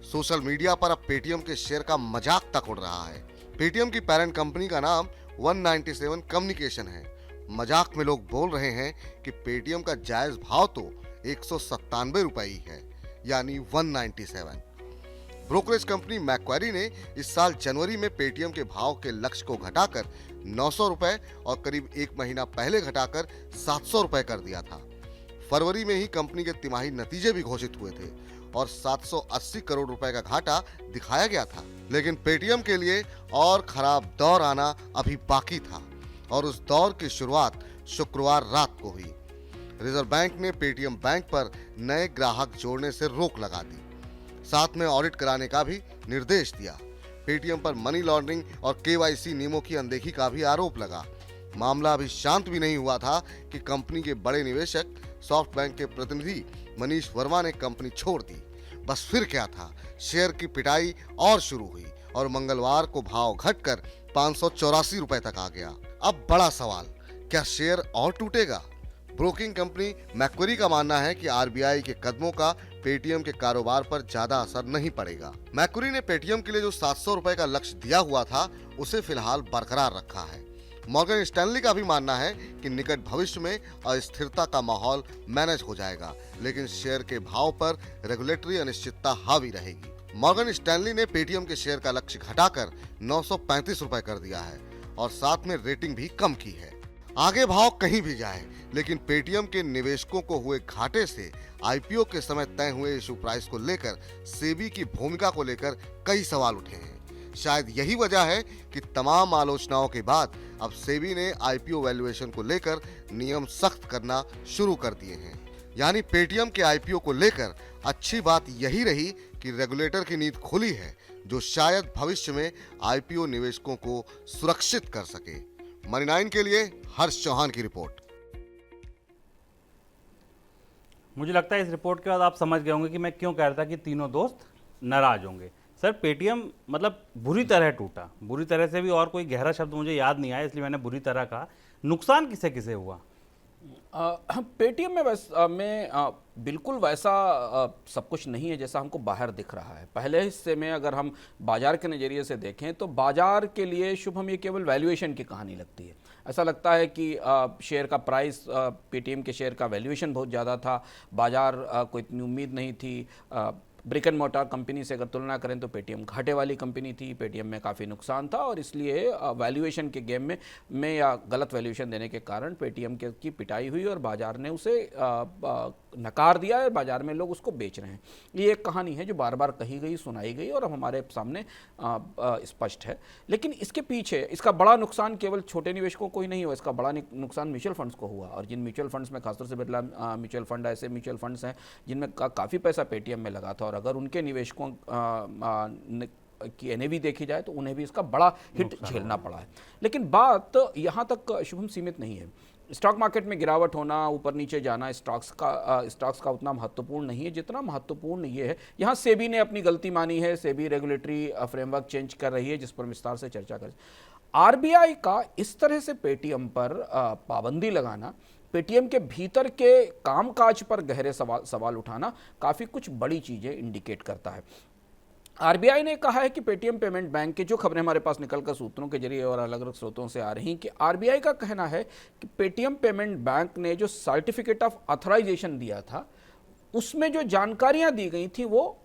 सोशल मीडिया पर अब पेटीएम के शेयर का मजाक तक उड़ रहा है। पेटीएम की पेरेंट कंपनी का नाम 197 कम्युनिकेशन है। मजाक में लोग बोल रहे हैं कि पेटीएम का जायज भाव तो 197 रुपए ही है, यानी 197। ब्रोकरेज कंपनी मैक्वारी ने इस साल जनवरी में पेटीएम के भाव के लक्ष्य को घटाकर 900 रुपए और करीब 1 महीना पहले घटाकर 700 रुपए कर दिया था। फरवरी में ही कंपनी के तिमाही नतीजे भी घोषित हुए थे और 780 करोड़ रुपए का घाटा दिखाया गया था। लेकिन पेटीएम के लिए और खराब दौर आना अभी बाकी था और उस दौर की शुरुआत शुक्रवार रात को हुई। रिजर्व बैंक ने पेटीएम बैंक पर नए ग्राहक जोड़ने से रोक लगा दी, साथ में ऑडिट कराने का भी निर्देश दिया। पेटीएम पर मनी लॉन्ड्रिंग और केवाईसी नियमों की अनदेखी का भी आरोप लगा। मामला अभी शांत भी नहीं हुआ था कि कंपनी के बड़े निवेशक सॉफ्ट बैंक के प्रतिनिधि मनीष वर्मा ने कंपनी छोड़ दी। बस फिर क्या था, शेयर की पिटाई और शुरू हुई और मंगलवार को भाव घटकर 584 रुपए तक आ गया। अब बड़ा सवाल, क्या शेयर और टूटेगा? ब्रोकिंग कंपनी मैक्वारी का मानना है कि आरबीआई के कदमों का पेटीएम के कारोबार पर ज्यादा असर नहीं पड़ेगा। मैक्वारी ने पेटीएम के लिए जो 700 रुपए का लक्ष्य दिया हुआ था, उसे फिलहाल बरकरार रखा है। मॉर्गन स्टैनली का भी मानना है कि निकट भविष्य में अस्थिरता का माहौल मैनेज हो जाएगा, लेकिन शेयर के भाव पर रेगुलेटरी अनिश्चितता हावी रहेगी। मॉर्गन स्टैनली ने पेटीएम के शेयर का लक्ष्य घटाकर 935 रुपए कर दिया है और साथ में रेटिंग भी कम की है। आगे भाव कहीं भी जाए, लेकिन पेटीएम के निवेशकों को हुए घाटे से आईपीओ के समय तय हुए इशू प्राइस को लेकर सेबी की भूमिका को लेकर कई सवाल उठे हैं। शायद यही वजह है कि तमाम आलोचनाओं के बाद अब सेबी ने आईपीओ वैल्यूएशन को लेकर नियम सख्त करना शुरू कर दिए हैं। यानी पेटीएम के आईपीओ को लेकर अच्छी बात यही रही कि रेगुलेटर की नींद खुली है, जो शायद भविष्य में आईपीओ निवेशकों को सुरक्षित कर सके। मनी 9 के लिए हर्ष चौहान की रिपोर्ट। मुझे लगता है इस रिपोर्ट के बाद आप समझ गए होंगे कि मैं क्यों कह रहा था कि तीनों दोस्त नाराज होंगे। सर, पेटीएम मतलब बुरी तरह टूटा। बुरी तरह से भी और कोई गहरा शब्द मुझे याद नहीं आया, इसलिए मैंने बुरी तरह कहा। नुकसान किसे किसे हुआ? पेटीएम में बिल्कुल वैसा सब कुछ नहीं है जैसा हमको बाहर दिख रहा है। पहले हिस्से में अगर हम बाजार के नज़रिए से देखें तो बाजार के लिए शुभम ये केवल वैल्यूएशन की कहानी लगती है। ऐसा लगता है कि शेयर का प्राइस, पेटीएम के शेयर का वैल्यूएशन बहुत ज़्यादा था, बाजार को इतनी उम्मीद नहीं थी। ब्रिक एंड मोर्टार कंपनी से अगर तुलना करें तो पेटीएम घाटे वाली कंपनी थी, पेटीएम में काफ़ी नुकसान था और इसलिए वैल्यूएशन के गेम में या गलत वैल्यूएशन देने के कारण पेटीएम की पिटाई हुई और बाजार ने उसे नकार दिया है। बाजार में लोग उसको बेच रहे हैं। ये एक कहानी है जो बार बार कही गई, सुनाई गई और अब हमारे सामने स्पष्ट है। लेकिन इसके पीछे इसका बड़ा नुकसान केवल छोटे निवेशकों को ही नहीं हुआ, इसका बड़ा नुकसान म्यूचुअल फंड्स को हुआ। और जिन म्यूचुअल फंड्स में खासतौर से बिरला म्यूचुअल फंड ऐसे म्यूचुअल फंड्स हैं जिनमें काफ़ी पैसा पेटीएम में लगा था और अगर उनके निवेशकों की एनएवी देखी जाए तो उन्हें भी इसका बड़ा हिट झेलना पड़ा है। लेकिन बात यहाँ तक शुभम सीमित नहीं है। स्टॉक मार्केट में गिरावट होना, ऊपर नीचे जाना स्टॉक्स का उतना महत्वपूर्ण नहीं है जितना महत्वपूर्ण ये है। यहाँ सेबी ने अपनी गलती मानी है, सेबी रेगुलेटरी फ्रेमवर्क चेंज कर रही है जिस पर विस्तार से चर्चा करें। आरबीआई का इस तरह से पेटीएम पर पाबंदी लगाना, पेटीएम के भीतर के कामकाज पर गहरे सवाल उठाना काफ़ी कुछ बड़ी चीज़ें इंडिकेट करता है। आरबीआई ने कहा है कि पेटीएम पेमेंट बैंक के, जो खबरें हमारे पास निकलकर सूत्रों के जरिए और अलग अलग स्रोतों से आ रही हैं, कि आरबीआई का कहना है कि पेटीएम पेमेंट बैंक ने जो सर्टिफिकेट ऑफ ऑथराइजेशन दिया था उसमें जो जानकारियां दी गई थी वो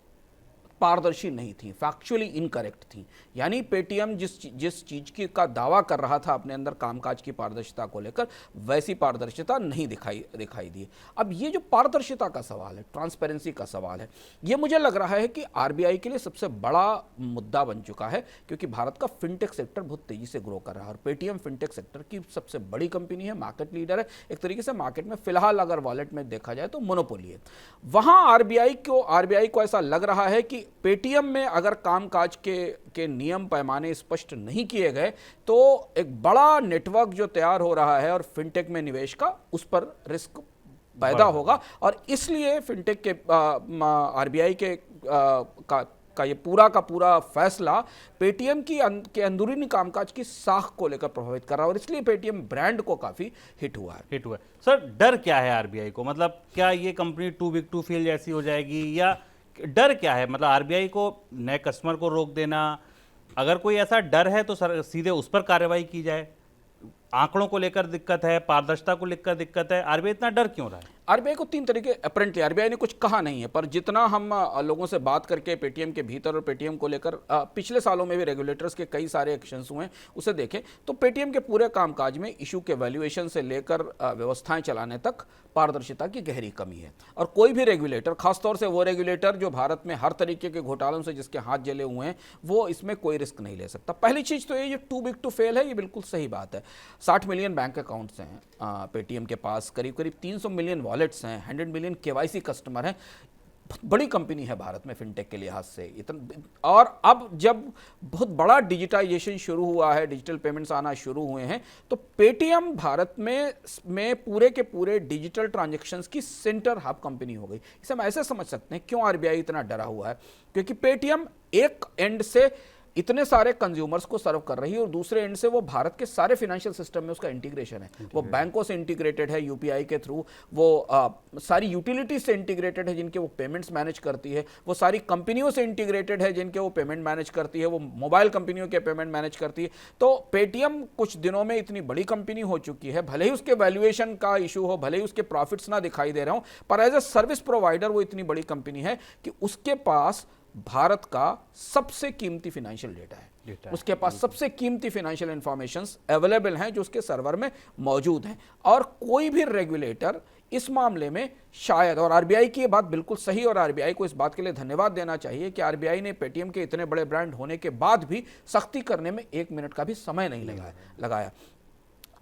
पारदर्शी नहीं थी, फैक्चुअली इनकरेक्ट थी। यानी पेटीएम जिस चीज की का दावा कर रहा था अपने अंदर कामकाज की पारदर्शिता को लेकर, वैसी पारदर्शिता नहीं दिखाई दी। अब ये जो पारदर्शिता का सवाल है, ट्रांसपेरेंसी का सवाल है, ये मुझे लग रहा है कि आरबीआई के लिए सबसे बड़ा मुद्दा बन चुका है, क्योंकि भारत का फिनटेक सेक्टर बहुत तेजी से ग्रो कर रहा है और पेटीएम फिनटेक सेक्टर की सबसे बड़ी कंपनी है, मार्केट लीडर है। एक तरीके से मार्केट में फिलहाल अगर वॉलेट में देखा जाए तो मोनोपोली है। वहां आरबीआई को ऐसा लग रहा है कि पेटीएम में अगर कामकाज के नियम पैमाने स्पष्ट नहीं किए गए तो एक बड़ा नेटवर्क जो तैयार हो रहा है और फिनटेक में निवेश का, उस पर रिस्क पैदा होगा। और इसलिए फिनटेक के आरबीआई का ये पूरा का पूरा फैसला पेटीएम के अंदरूनी कामकाज की साख को लेकर प्रभावित कर रहा है और इसलिए पेटीएम ब्रांड को काफी हिट हुआ है। सर, डर क्या है आरबीआई को? मतलब क्या ये company too big to fail जैसी हो जाएगी या डर क्या है? मतलब आरबीआई को नए कस्टमर को रोक देना, अगर कोई ऐसा डर है तो सर सीधे उस पर कार्रवाई की जाए। आंकड़ों को लेकर दिक्कत है, पारदर्शिता को लेकर दिक्कत है, आरबीआई इतना डर क्यों रहा है? आरबीआई को तीन तरीके, अपेरेंटली आरबीआई ने कुछ कहा नहीं है, पर जितना हम लोगों से बात करके पेटीएम के भीतर और पेटीएम को लेकर पिछले सालों में भी रेगुलेटर्स के कई सारे एक्शंस हुए हैं, उसे देखें तो पेटीएम के पूरे कामकाज में इशू के वैल्यूएशन से लेकर व्यवस्थाएं चलाने तक पारदर्शिता की गहरी कमी है। और कोई भी रेगुलेटर, खासतौर से वो रेगुलेटर जो भारत में हर तरीके के घोटालों से जिसके हाथ जले हुए हैं, वो इसमें कोई रिस्क नहीं ले सकता। पहली चीज तो ये टू बिग टू फेल है, ये बिल्कुल सही बात है। 60 मिलियन बैंक अकाउंट्स हैं पेटीएम के पास, करीब करीब 300 मिलियन वॉलेट्स हैं, 100 मिलियन केवाईसी कस्टमर हैं। बहुत बड़ी कंपनी है भारत में फिनटेक के लिहाज से इतना। और अब जब बहुत बड़ा डिजिटाइजेशन शुरू हुआ है, डिजिटल पेमेंट्स आना शुरू हुए हैं, तो पेटीएम भारत में पूरे के पूरे डिजिटल ट्रांजैक्शंस की सेंटर हब कंपनी हो गई। इसे हम ऐसे समझ सकते हैं क्यों आरबीआई इतना डरा हुआ है, क्योंकि पेटीएम एक एंड से इतने सारे कंज्यूमर्स को सर्व कर रही है और दूसरे एंड से वो भारत के सारे फाइनेंशियल सिस्टम में उसका इंटीग्रेशन है। वो बैंकों से इंटीग्रेटेड है यूपीआई के थ्रू, वो सारी यूटिलिटीज से इंटीग्रेटेड है जिनके वो पेमेंट्स मैनेज करती है, वो सारी कंपनियों से इंटीग्रेटेड है जिनके वो पेमेंट मैनेज करती है, वो मोबाइल कंपनियों के पेमेंट मैनेज करती है। तो पेटीएम कुछ दिनों में इतनी बड़ी कंपनी हो चुकी है, भले ही उसके वैल्यूएशन का इशू हो, भले ही उसके प्रॉफिट्स ना दिखाई दे रहे हो, पर एज ए सर्विस प्रोवाइडर वो इतनी बड़ी कंपनी है कि उसके पास भारत का सबसे कीमती फाइनेंशियल डेटा है, उसके पास सबसे कीमती फाइनेंशियल इंफॉर्मेशंस अवेलेबल हैं जो उसके सर्वर में मौजूद हैं। और कोई भी रेगुलेटर इस मामले में शायद, और आरबीआई की ये बात बिल्कुल सही, और आरबीआई को इस बात के लिए धन्यवाद देना चाहिए कि आरबीआई ने पेटीएम के इतने बड़े ब्रांड होने के बाद भी सख्ती करने में 1 मिनट का भी समय नहीं लगाया।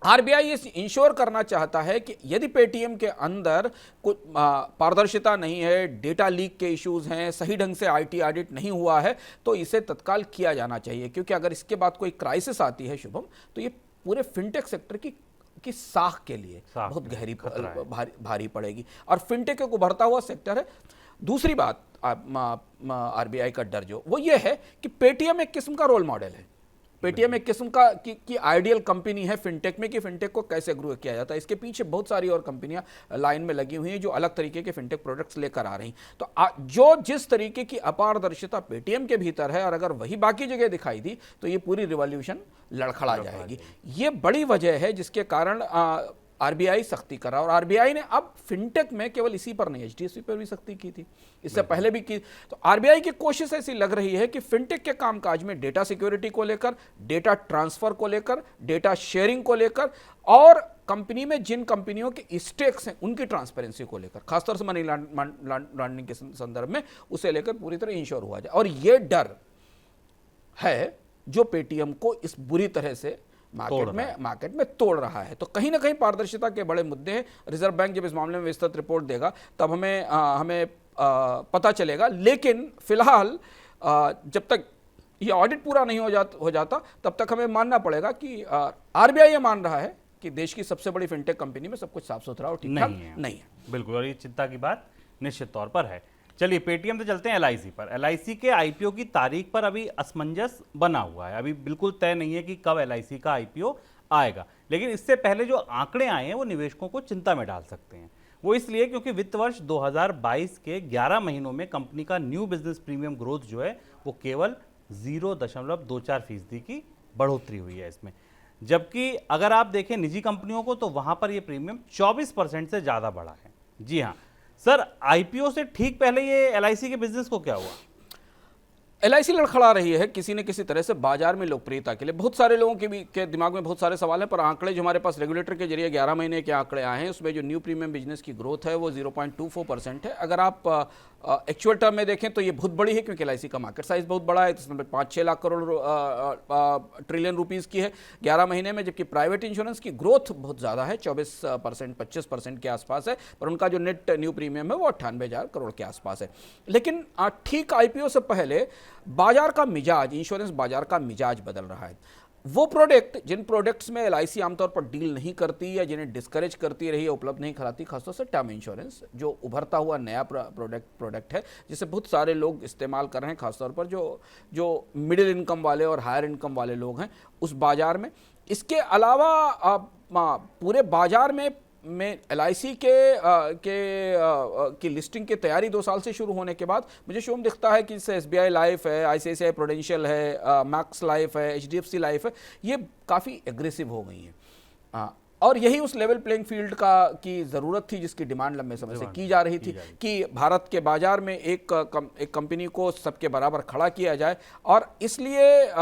आरबीआई ये इंश्योर करना चाहता है कि यदि पेटीएम के अंदर कुछ पारदर्शिता नहीं है, डेटा लीक के इश्यूज हैं, सही ढंग से आईटी ऑडिट नहीं हुआ है, तो इसे तत्काल किया जाना चाहिए। क्योंकि अगर इसके बाद कोई क्राइसिस आती है शुभम, तो ये पूरे फिनटेक सेक्टर की साख के लिए बहुत गहरी भारी पड़ेगी और फिनटेक एक उभरता हुआ सेक्टर है। दूसरी बात आरबीआई का डर जो वो ये है कि पेटीएम एक किस्म का रोल मॉडल है। पेटीएम एक किस्म का की आइडियल कंपनी है फिनटेक में, कि फिनटेक को कैसे ग्रो किया जाता है। इसके पीछे बहुत सारी और कंपनियां लाइन में लगी हुई हैं जो अलग तरीके के फिनटेक प्रोडक्ट्स लेकर आ रही हैं। तो जो जिस तरीके की अपारदर्शिता पेटीएम के भीतर है, और अगर वही बाकी जगह दिखाई दी तो ये पूरी रिवॉल्यूशन लड़खड़ा जाएगी। ये बड़ी वजह है जिसके कारण आरबीआई सख्ती कर रहा है। और आरबीआई ने अब फिनटेक में केवल इसी पर नहीं, एचडीएफसी पर भी सख्ती की थी, इससे पहले भी की। तो आरबीआई की कोशिश ऐसी लग रही है कि फिनटेक के कामकाज में डेटा सिक्योरिटी को लेकर, डेटा ट्रांसफर को लेकर, डेटा शेयरिंग को लेकर, और कंपनी में जिन कंपनियों के स्टेक्स हैं उनकी ट्रांसपेरेंसी को लेकर, खासतौर से मनी लॉन्ड्रिंग के संदर्भ में, उसे लेकर पूरी तरह इंश्योर हुआ जाए। और यह डर है जो पेटीएम को इस बुरी तरह से मार्केट में तोड़ रहा है। तो कहीं ना कहीं पारदर्शिता के बड़े मुद्दे हैं। रिजर्व बैंक जब इस मामले में विस्तृत रिपोर्ट देगा तब हमें पता चलेगा। लेकिन फिलहाल जब तक ये ऑडिट पूरा नहीं हो जाता तब तक हमें मानना पड़ेगा कि आरबीआई ये मान रहा है कि देश की सबसे बड़ी फिनटेक कंपनी में सब कुछ साफ सुथरा और ठीक ठाक नहीं है। बिल्कुल, और ये चिंता की बात निश्चित तौर पर है। चलिए पेटीएम से चलते हैं एलआईसी पर। एलआईसी के आईपीओ की तारीख पर अभी असमंजस बना हुआ है। अभी बिल्कुल तय नहीं है कि कब एलआईसी का आईपीओ आएगा, लेकिन इससे पहले जो आंकड़े आए हैं वो निवेशकों को चिंता में डाल सकते हैं। वो इसलिए क्योंकि वित्त वर्ष 2022 के 11 महीनों में कंपनी का न्यू बिजनेस प्रीमियम ग्रोथ जो है वो केवल 0.24% की बढ़ोतरी हुई है इसमें। जबकि अगर आप देखें निजी कंपनियों को तो वहां पर यह प्रीमियम 24% से ज्यादा बढ़ा है। जी हाँ सर, आईपीओ से ठीक पहले ये एलआईसी के बिजनेस को क्या हुआ? एलआईसी लड़खड़ा रही है किसी न किसी तरह से बाजार में लोकप्रियता के लिए। बहुत सारे लोगों के दिमाग में बहुत सारे सवाल हैं, पर आंकड़े जो हमारे पास रेगुलेटर के जरिए 11 महीने के आंकड़े आए हैं उसमें जो न्यू प्रीमियम बिजनेस की ग्रोथ है वो 0.24% है। अगर आप एक्चुअल टर्म में देखें तो ये बहुत बड़ी है, क्योंकि एलआईसी का मार्केट साइज बहुत बड़ा है, इसमें 5-6 लाख करोड़ ट्रिलियन रुपीस की है 11 महीने में। जबकि प्राइवेट इंश्योरेंस की ग्रोथ बहुत ज़्यादा है, 24% 25% के आसपास है, पर उनका जो नेट न्यू प्रीमियम है वो 98,000 करोड़ के आसपास है। लेकिन ठीक आईपीओ से पहले बाजार का मिजाज, इंश्योरेंस बाजार का मिजाज बदल रहा है। वो प्रोडक्ट जिन प्रोडक्ट्स में एलआईसी आमतौर पर डील नहीं करती या जिन्हें डिस्करेज करती रही है, उपलब्ध नहीं कराती, खासतौर से टर्म इंश्योरेंस जो उभरता हुआ नया प्रोडक्ट है जिसे बहुत सारे लोग इस्तेमाल कर रहे हैं, खासतौर पर जो मिडिल इनकम वाले और हायर इनकम वाले लोग हैं उस बाजार में। इसके अलावा पूरे बाजार में एलआईसी की लिस्टिंग की तैयारी 2 साल से शुरू होने के बाद मुझे शोम दिखता है कि इससे एसबीआई लाइफ है, आईसीआईसीआई प्रूडेंशियल है, मैक्स लाइफ है, एचडीएफसी लाइफ है, ये काफ़ी एग्रेसिव हो गई हैं। और यही उस लेवल प्लेइंग फील्ड की ज़रूरत थी जिसकी डिमांड लंबे समय से की जा रही थी कि भारत के बाजार में एक कंपनी को सबके बराबर खड़ा किया जाए। और इसलिए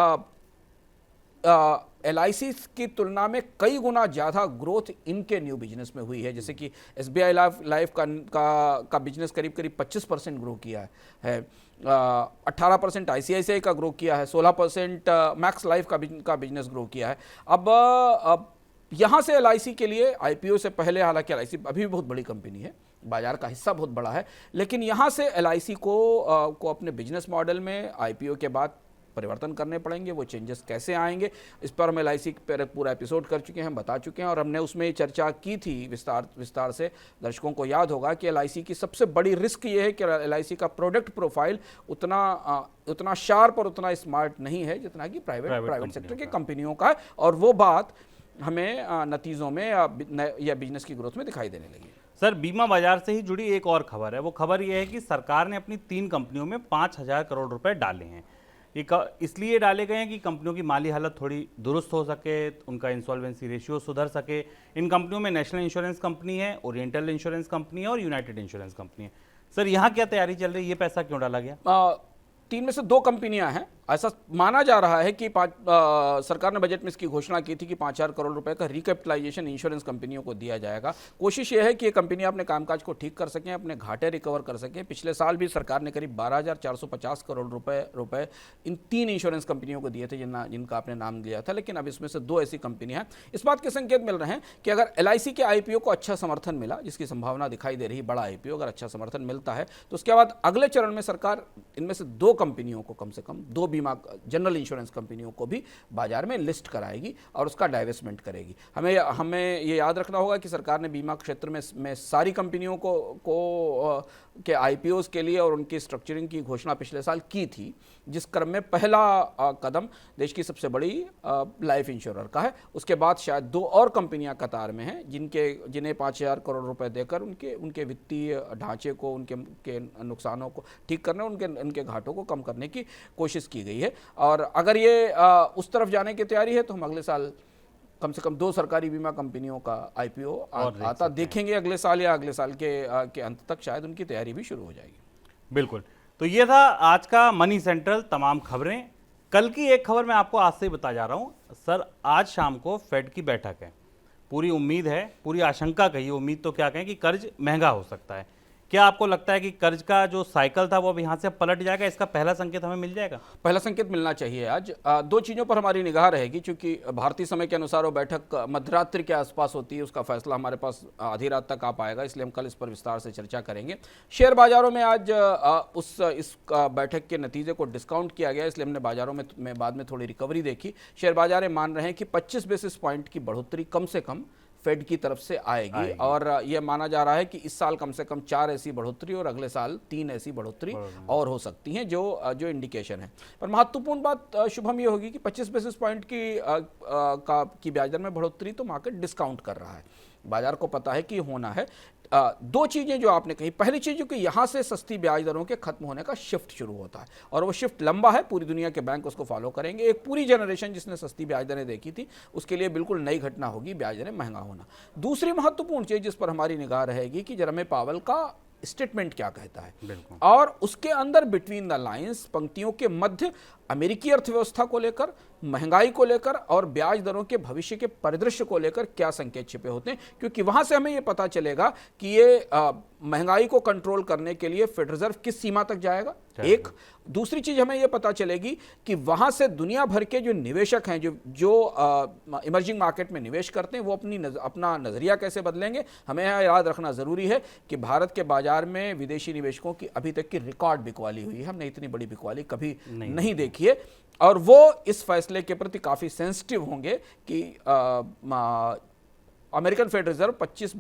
एलआईसी की तुलना में कई गुना ज़्यादा ग्रोथ इनके न्यू बिजनेस में हुई है। जैसे कि एसबीआई लाइफ का बिजनेस करीब 25% ग्रो किया है, 18% आईसीआईसीआई का ग्रो किया है, 16% मैक्स लाइफ का बिजनेस ग्रो किया है। अब यहाँ से एलआईसी के लिए आईपीओ से पहले, हालांकि एलआईसी अभी भी बहुत बड़ी कंपनी है, बाजार का हिस्सा बहुत बड़ा है, लेकिन यहाँ से एलआईसी को अपने बिजनेस मॉडल में आईपीओ के बाद परिवर्तन करने पड़ेंगे। वो चेंजेस कैसे आएंगे इस पर हम एलआईसी पर पूरा एपिसोड कर चुके हैं, बता चुके हैं, और हमने उसमें चर्चा की थी विस्तार से। दर्शकों को याद होगा कि एलआईसी की सबसे बड़ी रिस्क ये है कि एलआईसी का प्रोडक्ट प्रोफाइल उतना शार्प और उतना स्मार्ट नहीं है जितना कि प्राइवेट सेक्टर की कंपनियों का है। और वो बात हमें नतीजों में या बिजनेस की ग्रोथ में दिखाई देने लगी। सर, बीमा बाजार से ही जुड़ी एक और खबर है। वो खबर ये है कि सरकार ने अपनी 3 कंपनियों में 5,000 करोड़ रुपए डाले हैं। ये इसलिए डाले गए हैं कि कंपनियों की माली हालत थोड़ी दुरुस्त हो सके, उनका इंसॉल्वेंसी रेशियो सुधर सके। इन कंपनियों में नेशनल इंश्योरेंस कंपनी है, ओरिएंटल इंश्योरेंस कंपनी है और यूनाइटेड इंश्योरेंस कंपनी है। सर, यहाँ क्या तैयारी चल रही है? ये पैसा क्यों डाला गया? 3 में से 2 कंपनियां हैं। ऐसा माना जा रहा है कि सरकार ने बजट में इसकी घोषणा की थी कि 5,000 करोड़ रुपए का रिकैपिटलाइजेशन इंश्योरेंस कंपनियों को दिया जाएगा। कोशिश यह है कि ये कंपनियां अपने कामकाज को ठीक कर सकें, अपने घाटे रिकवर कर सकें। पिछले साल भी सरकार ने करीब 12,450 करोड़ रुपए इन 3 इंश्योरेंस कंपनियों को दिए थे जिनका आपने नाम लिया था। लेकिन अब इसमें से 2 ऐसी कंपनियां हैं। इस बात के संकेत मिल रहे हैं कि अगर एलआईसी के आईपीओ को अच्छा समर्थन मिला, जिसकी संभावना दिखाई दे रही, बड़ा आईपीओ अगर अच्छा समर्थन मिलता है, तो उसके बाद अगले चरण में सरकार इनमें से 2 कंपनियों को कम से कम 2 बीमा जनरल इंश्योरेंस कंपनियों को भी बाजार में लिस्ट कराएगी और उसका डाइवेस्टमेंट करेगी। हमें ये याद रखना होगा कि सरकार ने बीमा क्षेत्र में सारी कंपनियों के आईपीओज के लिए और उनकी स्ट्रक्चरिंग की घोषणा पिछले साल की थी, जिस क्रम में पहला कदम देश की सबसे बड़ी लाइफ इंश्योरर का है। उसके बाद शायद 2 और कंपनियां कतार में हैं जिन्हें 5,000 करोड़ रुपए देकर उनके वित्तीय ढांचे को, उनके नुकसानों को ठीक करने, उनके घाटों को कम करने की कोशिश की गई है। और अगर ये उस तरफ जाने की तैयारी है तो हम अगले साल कम से कम 2 सरकारी बीमा कंपनियों का आईपीओ आता देखेंगे अगले साल, या अगले साल के अंत तक शायद उनकी तैयारी भी शुरू हो जाएगी। बिल्कुल। तो ये था आज का मनी सेंट्रल तमाम खबरें। कल की एक खबर मैं आपको आज से ही बता जा रहा हूं सर। आज शाम को फेड की बैठक है। पूरी उम्मीद है, पूरी आशंका कहिए, उम्मीद तो क्या कहें कि कर्ज महंगा हो सकता है। क्या आपको लगता है कि कर्ज का जो साइकिल था वो अब यहाँ से पलट जाएगा? इसका पहला संकेत हमें मिल जाएगा? पहला संकेत मिलना चाहिए आज। 2 चीज़ों पर हमारी निगाह रहेगी, क्योंकि भारतीय समय के अनुसार वो बैठक मध्यरात्रि के आसपास होती है। उसका फैसला हमारे पास आधी रात तक आ पाएगा, इसलिए हम कल इस पर विस्तार से चर्चा करेंगे। शेयर बाजारों में आज इस बैठक के नतीजे को डिस्काउंट किया गया, इसलिए हमने बाजारों में बाद में थोड़ी रिकवरी देखी। शेयर बाजार मान रहे हैं कि 25 बेसिस पॉइंट की बढ़ोतरी कम से कम फेड की तरफ से आएगी। और यह माना जा रहा है कि इस साल कम से कम 4 ऐसी बढ़ोतरी और अगले साल 3 ऐसी बढ़ोतरी और हो सकती हैं, जो इंडिकेशन है। पर महत्वपूर्ण बात शुभम ये होगी कि 25 बेसिस पॉइंट की ब्याज दर में बढ़ोतरी तो मार्केट डिस्काउंट कर रहा है। बाजार को पता है कि होना है। 2 चीज़ें जो आपने कही, पहली चीज़ कि यहाँ से सस्ती ब्याज दरों के खत्म होने का शिफ्ट शुरू होता है, और वो शिफ्ट लंबा है, पूरी दुनिया के बैंक उसको फॉलो करेंगे। एक पूरी जनरेशन जिसने सस्ती ब्याज दरें देखी थी, उसके लिए बिल्कुल नई घटना होगी ब्याज दरें महंगा होना। दूसरी महत्वपूर्ण चीज़ जिस पर हमारी निगाह रहेगी कि जेरेमी पावेल का स्टेटमेंट क्या कहता है, और उसके अंदर बिटवीन द लाइंस, पंक्तियों के मध्य, अमेरिकी अर्थव्यवस्था को लेकर, महंगाई को लेकर और ब्याज दरों के भविष्य के परिदृश्य को लेकर क्या संकेत छिपे होते हैं। क्योंकि वहां से हमें यह पता चलेगा कि ये महंगाई को कंट्रोल करने के लिए फेडरल रिजर्व किस सीमा तक जाएगा। एक दूसरी चीज हमें यह पता चलेगी कि वहां से दुनिया भर के जो निवेशक हैं, जो इमर्जिंग मार्केट में निवेश करते हैं, वो अपना नजरिया कैसे बदलेंगे। हमें यह याद रखना जरूरी है कि भारत के बाजार में विदेशी निवेशकों की अभी तक की रिकॉर्ड बिकवाली हुई है। हमने इतनी बड़ी बिकवाली कभी नहीं देखी है, और वो इस फैसले के प्रति काफी सेंसिटिव होंगे कि American federal reserve 25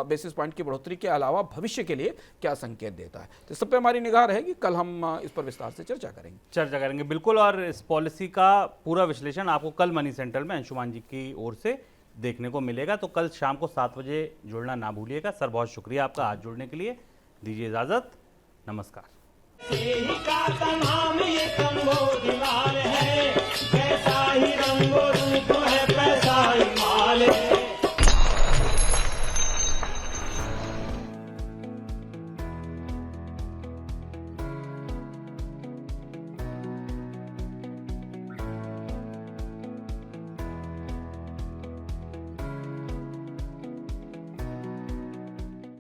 basis point की बढ़ोतरी के अलावा भविष्य के लिए क्या संकेत देता है। तो सब पे हमारी निगाह रहेगी। कल हम इस पर विस्तार से चर्चा करेंगे। बिल्कुल। और इस पॉलिसी का पूरा विश्लेषण आपको कल मनी सेंट्रल में अंशुमान जी की ओर से देखने को मिलेगा। तो कल शाम को 7 बजे जुड़ना ना भूलिएगा। सर, बहुत शुक्रिया आपका आज जुड़ने के लिए। दीजिए इजाजत, नमस्कार। का तमाम ये कम्बोज लाल है, कैसा ही रंगो